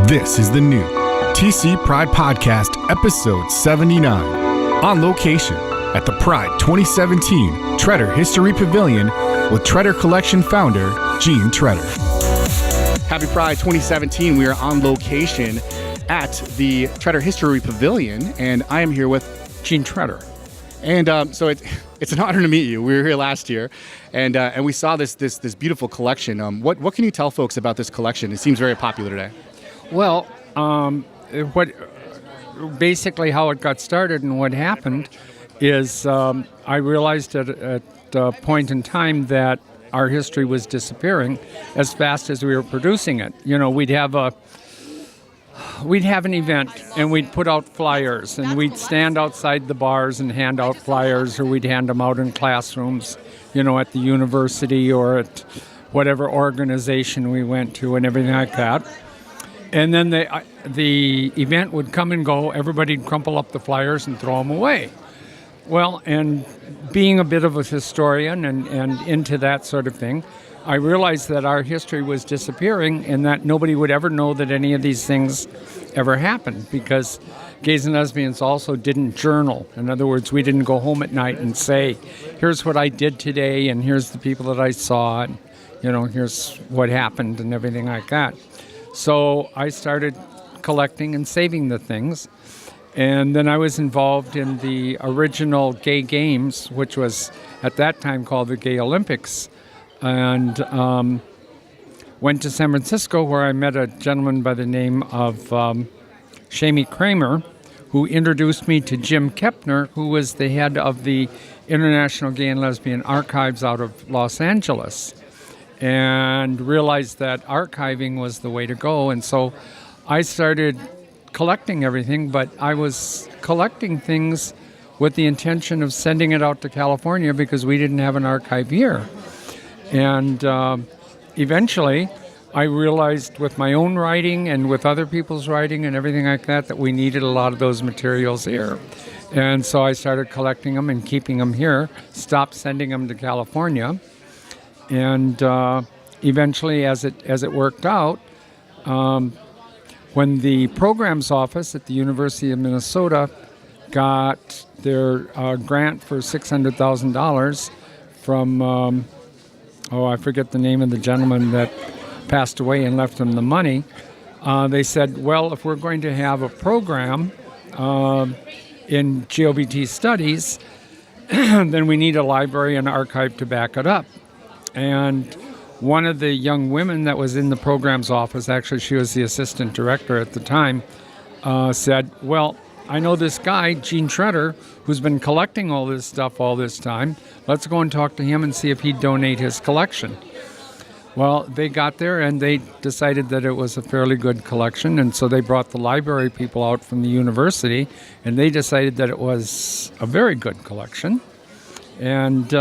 This is the new TC Pride Podcast, episode 79, on location at the Pride 2017 Tretter History Pavilion with Tretter Collection founder, Gene Tretter. Happy Pride 2017. We are on location at the Tretter History Pavilion, and I am here with Gene Tretter. And so it's an honor to meet you. We were here last year, and we saw this beautiful collection. What can you tell folks about this collection? It seems very popular today. Well, basically how it got started and what happened is I realized at a point in time that our history was disappearing as fast as we were producing it. You know, we'd have an event and we'd put out flyers and we'd stand outside the bars and hand out flyers, or we'd hand them out in classrooms, you know, at the university or at whatever organization we went to and everything like that. And then the event would come and go. Everybody'd crumple up the flyers and throw them away. Well, and being a bit of a historian and into that sort of thing, I realized that our history was disappearing and that nobody would ever know that any of these things ever happened, because gays and lesbians also didn't journal. In other words, we didn't go home at night and say, here's what I did today and here's the people that I saw and, you know, here's what happened and everything like that. So I started collecting and saving the things. And then I was involved in the original Gay Games, which was at that time called the Gay Olympics, and went to San Francisco, where I met a gentleman by the name of Shamie Kramer, who introduced me to Jim Kepner, who was the head of the International Gay and Lesbian Archives out of Los Angeles, and realized that archiving was the way to go. And so I started collecting everything, but I was collecting things with the intention of sending it out to California because we didn't have an archive here. And eventually I realized with my own writing and with other people's writing and everything like that, that we needed a lot of those materials here. And so I started collecting them and keeping them here, stopped sending them to California. And eventually, as it worked out, when the programs office at the University of Minnesota got their grant for $600,000 from, I forget the name of the gentleman that passed away and left them the money, they said, well, if we're going to have a program in GLBT studies, then we need a library and archive to back it up. And one of the young women that was in the programs office, actually she was the assistant director at the time, said, well, I know this guy, Gene Tretter, who's been collecting all this stuff all this time. Let's go and talk to him and see if he'd donate his collection. Well, they got there and they decided that it was a fairly good collection, and so they brought the library people out from the university, and they decided that it was a very good collection. And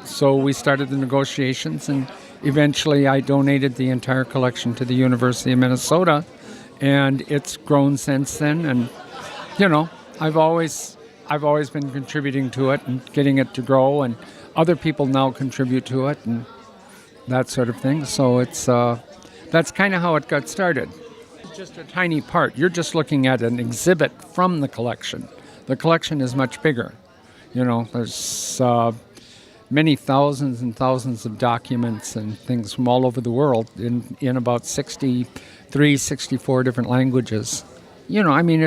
so we started the negotiations, and eventually I donated the entire collection to the University of Minnesota, and it's grown since then. And, you know, I've always been contributing to it and getting it to grow, and other people now contribute to it and that sort of thing. So it's that's kind of how it got started. It's just a tiny part. You're just looking at an exhibit from the collection. The collection is much bigger. You know, there's many thousands and thousands of documents and things from all over the world in about 64 different languages. You know, I mean,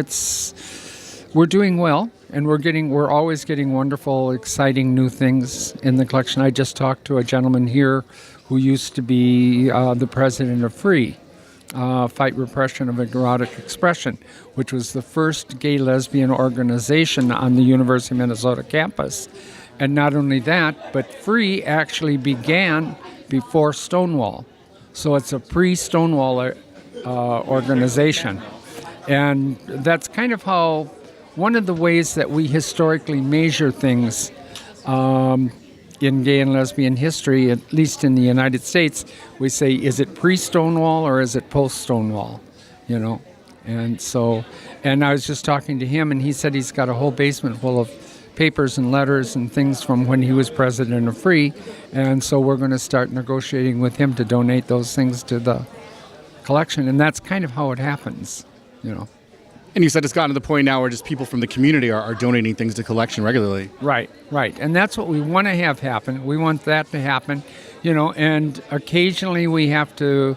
we're doing well, and we're always getting wonderful, exciting new things in the collection. I just talked to a gentleman here who used to be the president of FREE, Fight Repression of Erotic Expression, which was the first gay lesbian organization on the University of Minnesota campus. And not only that, but FREE actually began before Stonewall. So it's a pre-Stonewall organization. And that's kind of how one of the ways that we historically measure things in gay and lesbian history, at least in the United States, we say, is it pre-Stonewall or is it post-Stonewall, you know? And so, and I was just talking to him, and he said he's got a whole basement full of papers and letters and things from when he was president of FREE, and so we're going to start negotiating with him to donate those things to the collection, and that's kind of how it happens, you know. And you said it's gotten to the point now where just people from the community are donating things to collection regularly. Right. And that's what we want to have happen. We want that to happen, you know, and occasionally we have to,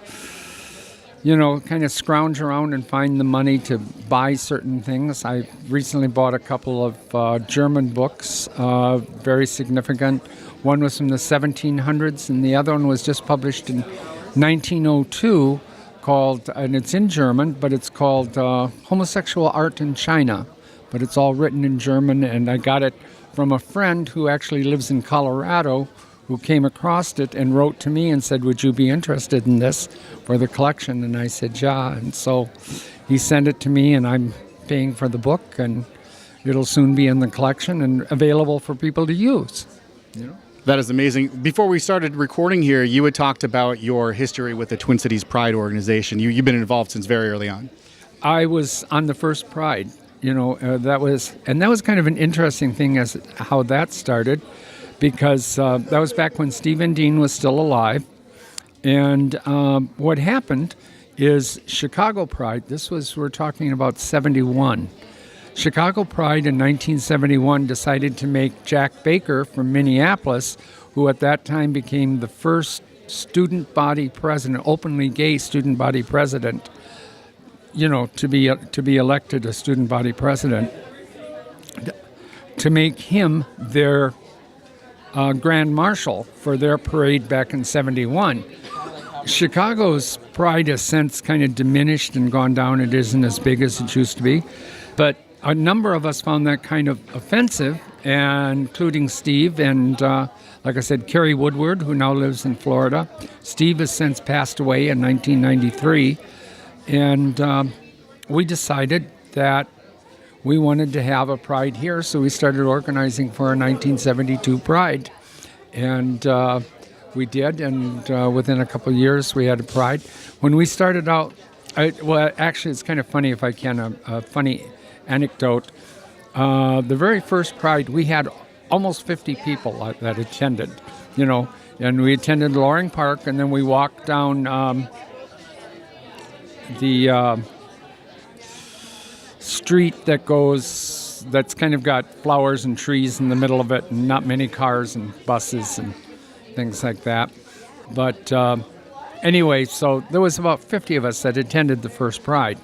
you know, kind of scrounge around and find the money to buy certain things. I recently bought a couple of German books, very significant. One was from the 1700s, and the other one was just published in 1902, called, and it's in German, but it's called Homosexual Art in China. But it's all written in German, and I got it from a friend who actually lives in Colorado, who came across it and wrote to me and said, would you be interested in this for the collection? And I said, yeah. And so he sent it to me, and I'm paying for the book, and it'll soon be in the collection and available for people to use. You know? That is amazing. Before we started recording here, you had talked about your history with the Twin Cities Pride organization. You've been involved since very early on. I was on the first Pride. You know, that was kind of an interesting thing as how that started, because that was back when Stephen Dean was still alive. And what happened is Chicago Pride, we're talking about 71. Chicago Pride in 1971 decided to make Jack Baker from Minneapolis, who at that time became the first student body president, openly gay student body president, you know, to be elected a student body president, to make him their grand marshal for their parade back in 71. Chicago's pride has since kind of diminished and gone down. It isn't as big as it used to be. But a number of us found that kind of offensive, and including Steve and, like I said, Carrie Woodward, who now lives in Florida. Steve has since passed away in 1993. And we decided that we wanted to have a pride here, so we started organizing for our 1972 Pride. And we did, and within a couple of years we had a pride. When we started out, actually it's kind of funny if I can, a funny anecdote. The very first Pride, we had almost 50 people that attended, you know, and we attended Loring Park, and then we walked down the street that's kind of got flowers and trees in the middle of it, and not many cars and buses and things like that. But anyway, so there was about 50 of us that attended the first Pride.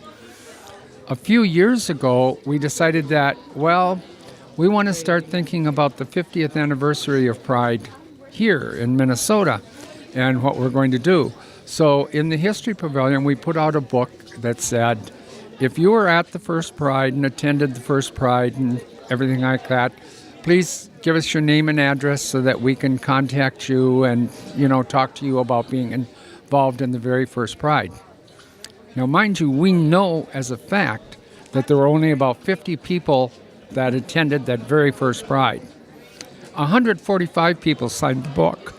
A few years ago, we decided that, well, we want to start thinking about the 50th anniversary of Pride here in Minnesota and what we're going to do. So in the History Pavilion, we put out a book that said, if you were at the first Pride and attended the first Pride and everything like that, please give us your name and address so that we can contact you and, you know, talk to you about being involved in the very first Pride. Now, mind you, we know as a fact that there were only about 50 people that attended that very first Pride. 145 people signed the book.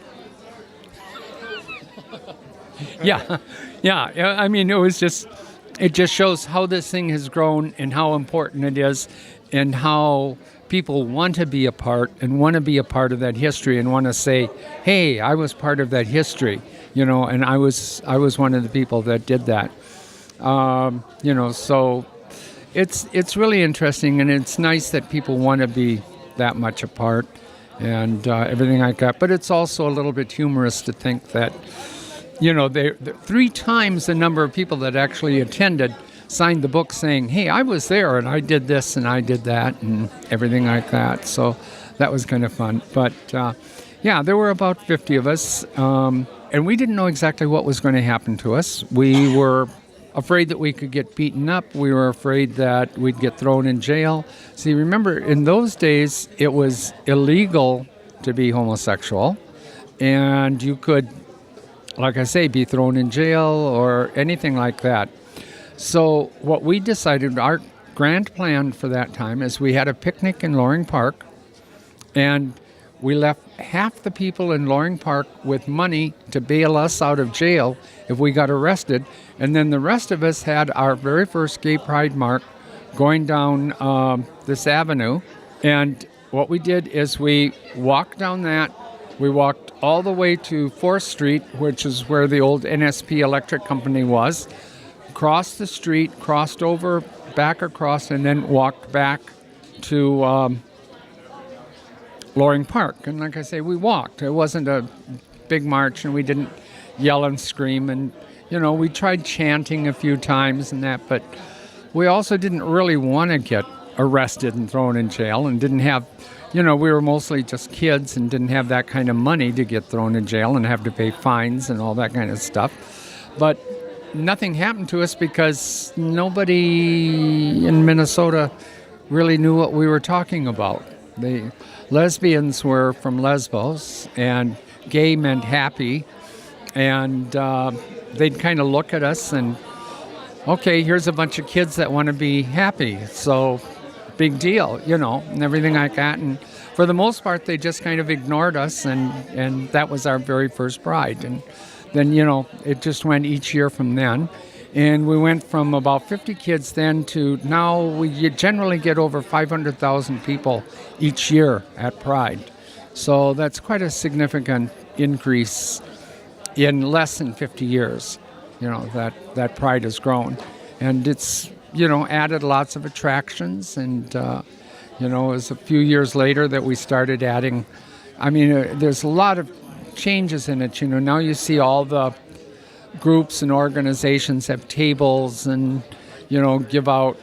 Yeah. I mean, it just shows how this thing has grown and how important it is, and how people want to be a part of that history and want to say, hey, I was part of that history, you know, and I was one of the people that did that. You know, so it's really interesting, and it's nice that people want to be that much a part and everything like that. But it's also a little bit humorous to think that, you know, they 3 times the number of people that actually attended signed the book saying, hey, I was there and I did this and I did that and everything like that. So that was kind of fun. But yeah, there were about 50 of us, and we didn't know exactly what was going to happen to us. We were afraid that we could get beaten up. We were afraid that we'd get thrown in jail. See, remember, in those days, it was illegal to be homosexual, and you could, like I say, be thrown in jail or anything like that. So what we decided, our grand plan for that time, is we had a picnic in Loring Park, and we left half the people in Loring Park with money to bail us out of jail if we got arrested, and then the rest of us had our very first Gay Pride March going down this avenue. And what we did is we walked down that, We walked all the way to 4th Street, which is where the old NSP Electric Company was, crossed the street, crossed over, back across, and then walked back to Loring Park. And like I say, we walked. It wasn't a big march, and we didn't yell and scream. And, we tried chanting a few times and that, but we also didn't really want to get arrested and thrown in jail, and didn't have, we were mostly just kids and didn't have that kind of money to get thrown in jail and have to pay fines and all that kind of stuff. But nothing happened to us because nobody in Minnesota really knew what we were talking about. The lesbians were from Lesbos, and gay meant happy, and they'd kind of look at us and, okay, here's a bunch of kids that want to be happy, so big deal, and everything like that. And for the most part, they just kind of ignored us, and that was our very first Pride. And then, it just went each year from then. And we went from about 50 kids then to now we generally get over 500,000 people each year at Pride. So that's quite a significant increase in less than 50 years, that Pride has grown. And it's, added lots of attractions. And, it was a few years later that we started adding, there's a lot of changes in it. Now you see all the groups and organizations have tables and, give out,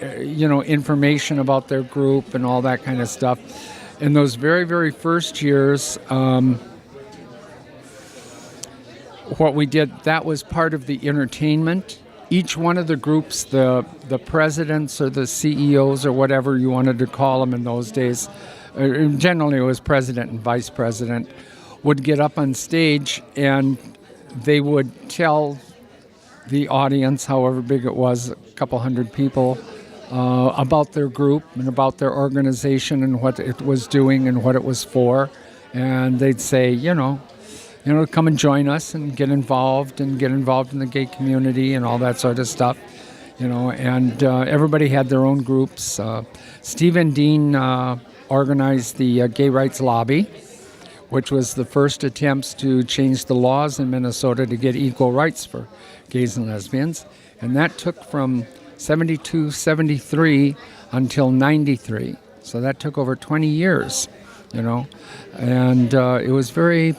information about their group and all that kind of stuff. In those very, very first years, what we did, that was part of the entertainment. Each one of the groups, the presidents or the CEOs or whatever you wanted to call them in those days, generally it was president and vice president, would get up on stage and they would tell the audience, however big it was, a couple hundred people, about their group and about their organization and what it was doing and what it was for. And they'd say, come and join us and get involved in the gay community and all that sort of stuff, and everybody had their own groups. Steve and Dean organized the Gay Rights Lobby, which was the first attempts to change the laws in Minnesota to get equal rights for gays and lesbians. And that took from 72, 73 until 93. So that took over 20 years, and it was very,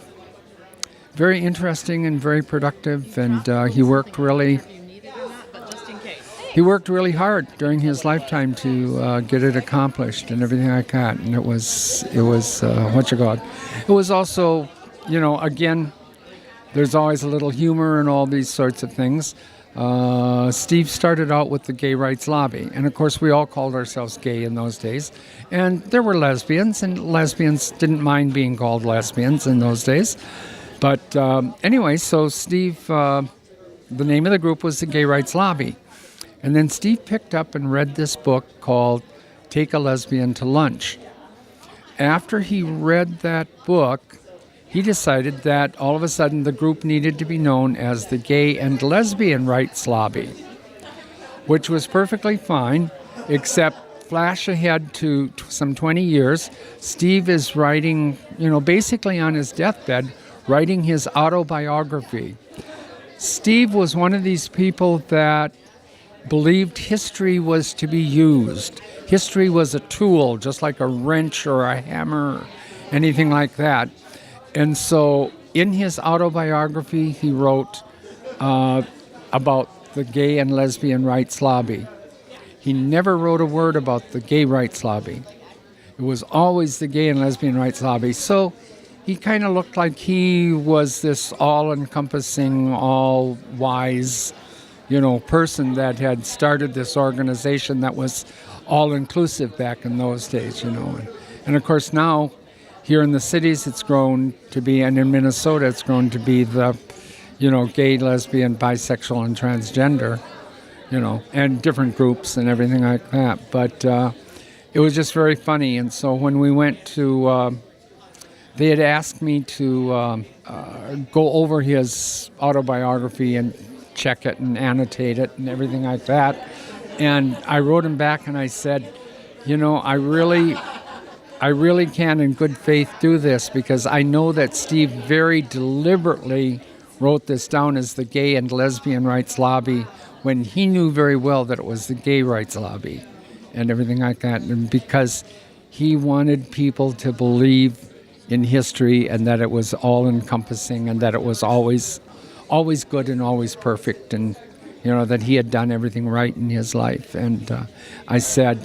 very interesting and very productive, and he worked really hard during his lifetime to get it accomplished and everything like that. And it was It was also, again, there's always a little humor and all these sorts of things. Steve started out with the Gay Rights Lobby, and of course we all called ourselves gay in those days. And there were lesbians, and lesbians didn't mind being called lesbians in those days. But anyway, so Steve, the name of the group was the Gay Rights Lobby. And then Steve picked up and read this book called Take a Lesbian to Lunch. After he read that book, he decided that all of a sudden the group needed to be known as the Gay and Lesbian Rights Lobby, which was perfectly fine, except flash ahead to some 20 years. Steve is writing, basically on his deathbed, writing his autobiography. Steve was one of these people that believed history was to be used. History was a tool, just like a wrench or a hammer, anything like that. And so in his autobiography, he wrote about the Gay and Lesbian Rights Lobby. He never wrote a word about the Gay Rights Lobby. It was always the Gay and Lesbian Rights Lobby. So he kind of looked like he was this all-encompassing, all-wise, person that had started this organization that was all-inclusive back in those days, And of course now, here in the cities, it's grown to be, and in Minnesota, it's grown to be the, gay, lesbian, bisexual, and transgender, and different groups and everything like that. But it was just very funny. And so when we went to... they had asked me to go over his autobiography and check it and annotate it and everything like that. And I wrote him back and I said, I really can in good faith do this because I know that Steve very deliberately wrote this down as the gay and lesbian rights lobby when he knew very well that it was the gay rights lobby and everything like that. And because he wanted people to believe in history and that it was all encompassing and that it was always good and always perfect, and that he had done everything right in his life. And I said,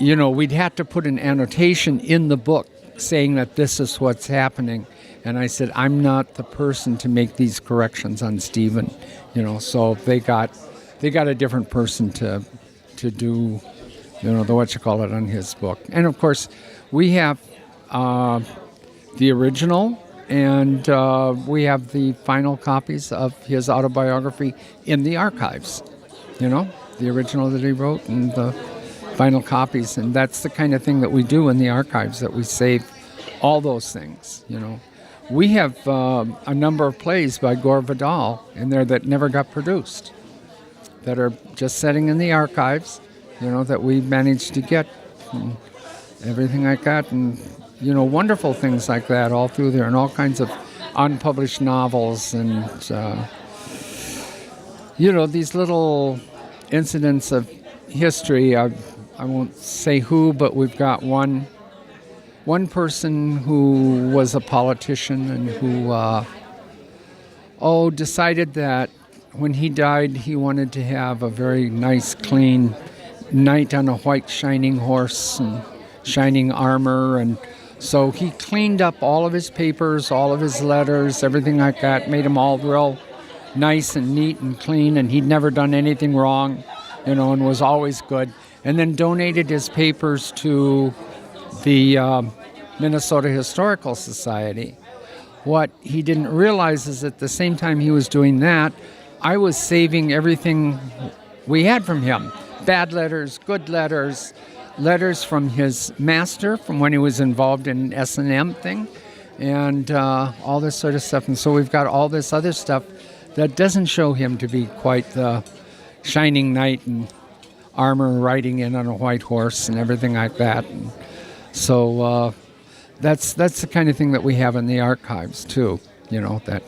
we'd have to put an annotation in the book saying that this is what's happening. And I said, I'm not the person to make these corrections on Stephen. So they got a different person to do, the on his book. And of course, we have the original, and we have the final copies of his autobiography in the archives. The original that he wrote and the final copies, and that's the kind of thing that we do in the archives, that we save all those things. We have a number of plays by Gore Vidal in there that never got produced, that are just sitting in the archives, that we managed to get, and everything like that, and wonderful things like that all through there, and all kinds of unpublished novels, and these little incidents of history. I won't say who, but we've got one person who was a politician and who decided that when he died he wanted to have a very nice, clean knight on a white shining horse and shining armor, and so he cleaned up all of his papers, all of his letters, everything like that, made them all real nice and neat and clean, and he'd never done anything wrong, and was always good. And then donated his papers to the Minnesota Historical Society. What he didn't realize is at the same time he was doing that, I was saving everything we had from him. Bad letters, good letters, letters from his master from when he was involved in an S&M thing, and all this sort of stuff. And so we've got all this other stuff that doesn't show him to be quite the shining knight and armor riding in on a white horse and everything like that. And so that's the kind of thing that we have in the archives too, that.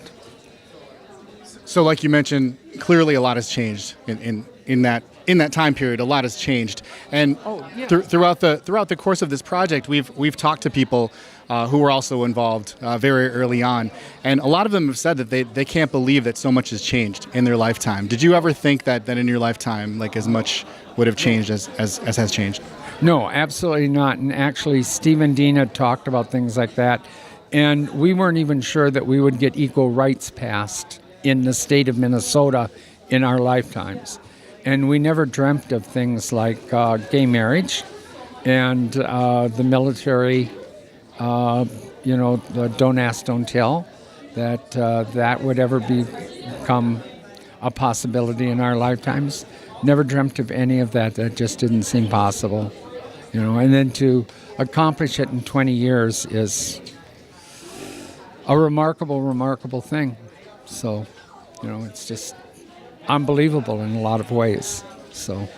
So like you mentioned, clearly a lot has changed in that time period. A lot has changed, and throughout the course of this project, we've talked to people who were also involved very early on, and a lot of them have said that they can't believe that so much has changed in their lifetime. Did you ever think that in your lifetime, like, as much would have changed as has changed? No, absolutely not. And actually, Steve and Dean had talked about things like that, and we weren't even sure that we would get equal rights passed in the state of Minnesota in our lifetimes. And we never dreamt of things like gay marriage and the military, the don't ask, don't tell, that would ever become a possibility in our lifetimes. Never dreamt of any of that. That just didn't seem possible. And then to accomplish it in 20 years is a remarkable, remarkable thing. So, it's just unbelievable in a lot of ways. So,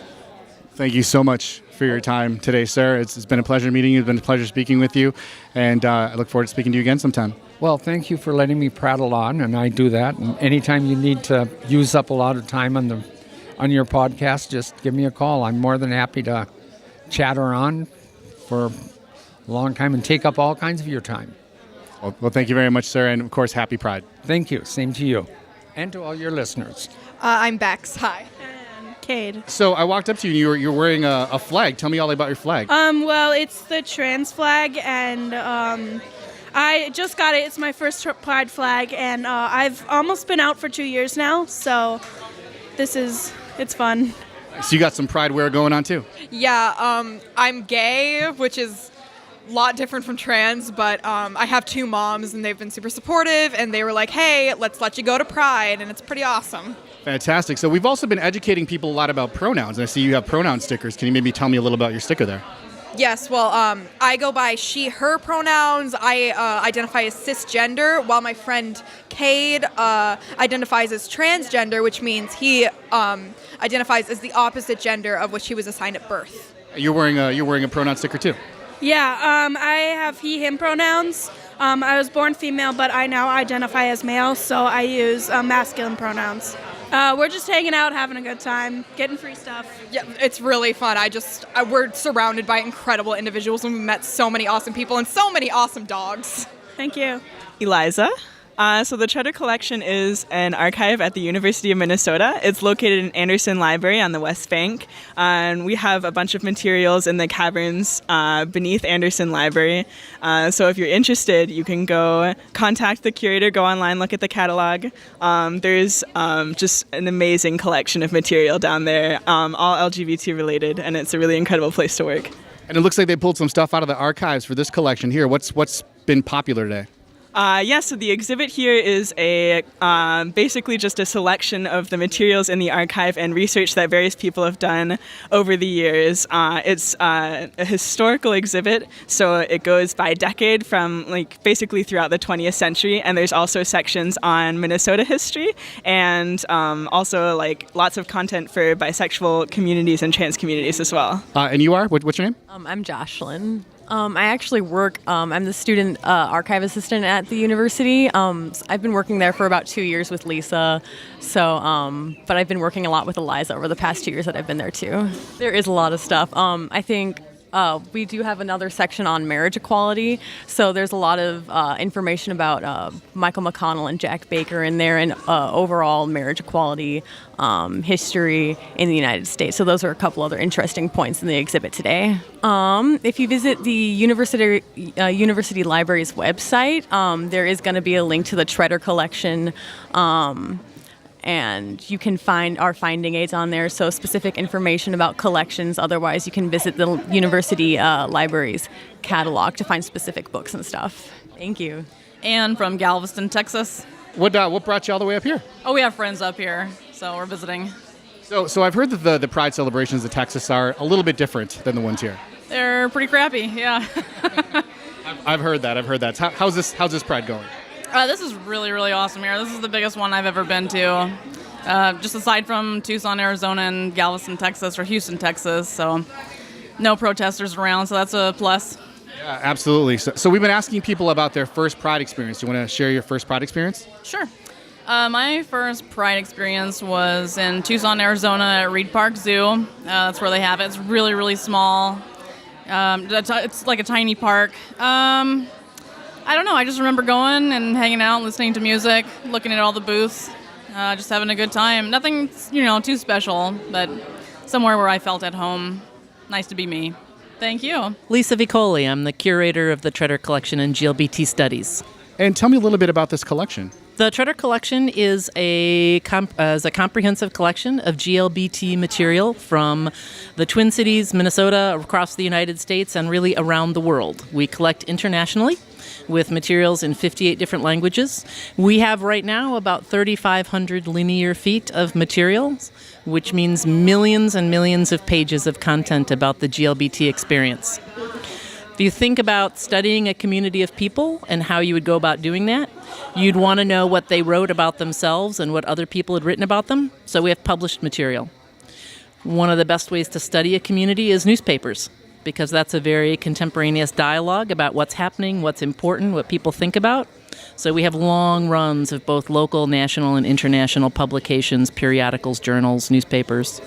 thank you so much for your time today, sir. It's been a pleasure meeting you. It's been a pleasure speaking with you, and I look forward to speaking to you again sometime. Well, thank you for letting me prattle on, and I do that. And anytime you need to use up a lot of time on your podcast, just give me a call. I'm more than happy to chatter on for a long time and take up all kinds of your time. Well, thank you very much, sir, and of course, happy Pride. Thank you. Same to you. And to all your listeners. I'm Bex. Hi. And Cade. So I walked up to you and you're wearing a flag. Tell me all about your flag. Well, it's the trans flag, and I just got it. It's my first Pride flag, and I've almost been out for 2 years now, so it's fun. So you got some Pride wear going on too? Yeah, I'm gay, which is a lot different from trans, but I have two moms, and they've been super supportive, and they were like, hey, let's let you go to Pride, and it's pretty awesome. Fantastic. So we've also been educating people a lot about pronouns. I see you have pronoun stickers. Can you maybe tell me a little about your sticker there? Yes, well, I go by she, her pronouns. I identify as cisgender, while my friend Cade identifies as transgender, which means he identifies as the opposite gender of which he was assigned at birth. You're wearing a pronoun sticker too? Yeah, I have he, him pronouns. I was born female, but I now identify as male, so I use masculine pronouns. We're just hanging out, having a good time, getting free stuff. Yeah, it's really fun. We're surrounded by incredible individuals, and we met so many awesome people and so many awesome dogs. Thank you. Eliza. So the Tretter Collection is an archive at the University of Minnesota. It's located in Anderson Library on the West Bank. And we have a bunch of materials in the caverns beneath Anderson Library. So if you're interested, you can go contact the curator, go online, look at the catalog. There's just an amazing collection of material down there, all LGBT related, and it's a really incredible place to work. And it looks like they pulled some stuff out of the archives for this collection here. What's been popular today? So the exhibit here is basically just a selection of the materials in the archive and research that various people have done over the years. It's a historical exhibit, so it goes by decade from basically throughout the 20th century, and there's also sections on Minnesota history and also lots of content for bisexual communities and trans communities as well. And you are? What's your name? I'm Jocelyn. I actually work, I'm the student archive assistant at the university. I've been working there for about 2 years with Lisa, but I've been working a lot with Eliza over the past 2 years that I've been there too. There is a lot of stuff. I think we do have another section on marriage equality, so there's a lot of information about Michael McConnell and Jack Baker in there and overall marriage equality history in the United States. So those are a couple other interesting points in the exhibit today. If you visit the University Library's website, there is going to be a link to the Tretter collection. And you can find our finding aids on there, so specific information about collections. Otherwise, you can visit the University Library's catalog to find specific books and stuff. Thank you. Anne from Galveston, Texas. What brought you all the way up here? Oh, we have friends up here, so we're visiting. So I've heard that the Pride celebrations in Texas are a little bit different than the ones here. They're pretty crappy, yeah. I've heard that. How's this Pride going? This is really, really awesome here. This is the biggest one I've ever been to. Just aside from Tucson, Arizona, and Galveston, Texas, or Houston, Texas. So no protesters around, so that's a plus. Yeah, absolutely. So we've been asking people about their first Pride experience. Do you want to share your first Pride experience? Sure. My first Pride experience was in Tucson, Arizona at Reed Park Zoo. That's where they have it. It's really, really small. It's like a tiny park. I don't know. I just remember going and hanging out, listening to music, looking at all the booths, just having a good time. Nothing, too special, but somewhere where I felt at home. Nice to be me. Thank you. Lisa Vicoli. I'm the curator of the Tretter Collection in GLBT Studies. And tell me a little bit about this collection. The Tretter Collection is a comprehensive collection of GLBT material from the Twin Cities, Minnesota, across the United States, and really around the world. We collect internationally with materials in 58 different languages. We have right now about 3,500 linear feet of materials, which means millions and millions of pages of content about the GLBT experience. If you think about studying a community of people and how you would go about doing that, you'd want to know what they wrote about themselves and what other people had written about them. So we have published material. One of the best ways to study a community is newspapers, because that's a very contemporaneous dialogue about what's happening, what's important, what people think about. So we have long runs of both local, national, and international publications, periodicals, journals, newspapers.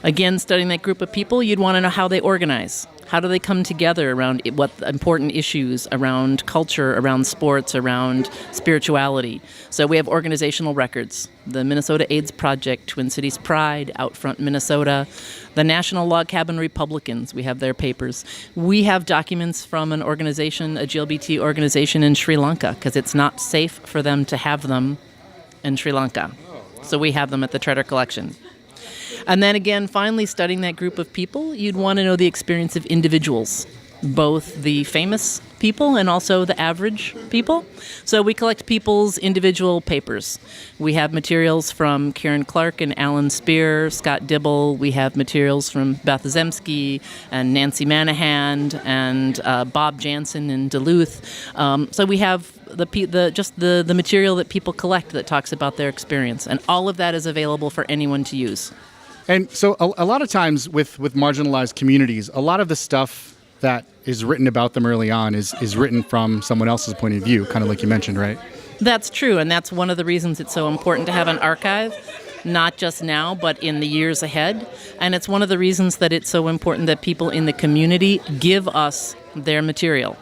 Again, studying that group of people, you'd want to know how they organize. How do they come together around what important issues, around culture, around sports, around spirituality? So we have organizational records. The Minnesota AIDS Project, Twin Cities Pride, Outfront Minnesota, the National Log Cabin Republicans, we have their papers. We have documents from an organization, a GLBT organization in Sri Lanka, because it's not safe for them to have them in Sri Lanka. So we have them at the Tretter Collection. And then again, finally, studying that group of people, you'd want to know the experience of individuals, both the famous people and also the average people. So we collect people's individual papers. We have materials from Karen Clark and Alan Spear, Scott Dibble. We have materials from Beth Zemsky and Nancy Manahan and Bob Jansen in Duluth. So we have the material that people collect that talks about their experience. And all of that is available for anyone to use. And so a lot of times with marginalized communities, a lot of the stuff that is written about them early on is written from someone else's point of view, kind of like you mentioned, right? That's true, and that's one of the reasons it's so important to have an archive, not just now, but in the years ahead. And it's one of the reasons that it's so important that people in the community give us their material.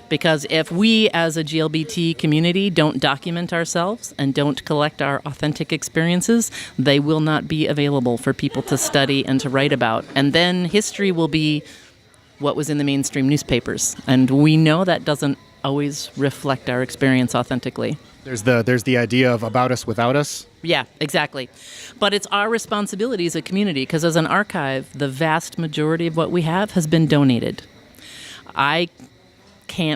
Because if we as a GLBT community don't document ourselves and don't collect our authentic experiences, they will not be available for people to study and to write about. And then history will be what was in the mainstream newspapers. And we know that doesn't always reflect our experience authentically. There's the idea of about us without us. Yeah, exactly. But it's our responsibility as a community, because as an archive, the vast majority of what we have has been donated. I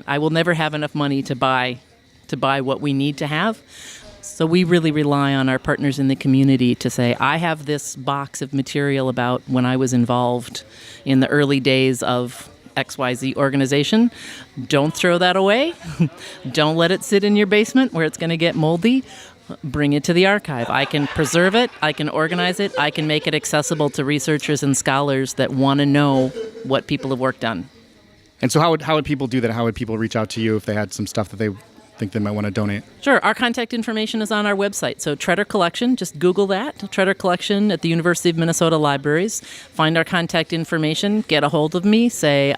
will never have enough money to buy what we need to have. So we really rely on our partners in the community to say, I have this box of material about when I was involved in the early days of XYZ organization. Don't throw that away. Don't let it sit in your basement where it's going to get moldy. Bring it to the archive. I can preserve it. I can organize it. I can make it accessible to researchers and scholars that want to know what people have worked on. And so how would people do that? How would people reach out to you if they had some stuff that they think they might want to donate? Sure. Our contact information is on our website. So Tretter Collection, just Google that. Tretter Collection at the University of Minnesota Libraries. Find our contact information. Get a hold of me. Say,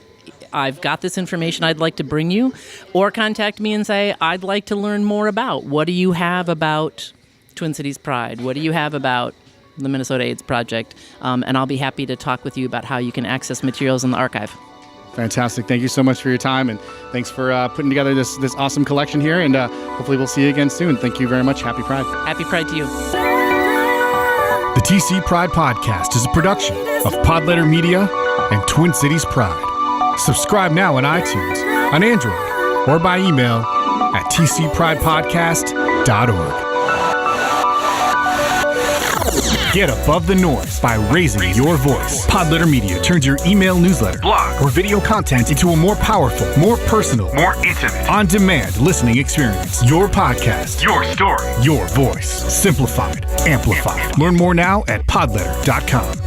I've got this information I'd like to bring you. Or contact me and say, I'd like to learn more about. What do you have about Twin Cities Pride? What do you have about the Minnesota AIDS Project? And I'll be happy to talk with you about how you can access materials in the archive. Fantastic. Thank you so much for your time, and thanks for putting together this awesome collection here, and hopefully we'll see you again soon. Thank you very much. Happy Pride. Happy Pride to you. The TC Pride Podcast is a production of Podletter Media and Twin Cities Pride. Subscribe now on iTunes, on Android, or by email at tcpridepodcast.org. Get above the noise by raising your voice. Podletter Media turns your email newsletter, blog, or video content into a more powerful, more personal, more intimate, on-demand listening experience. Your podcast, your story, your voice. Simplified, amplified. Learn more now at podletter.com.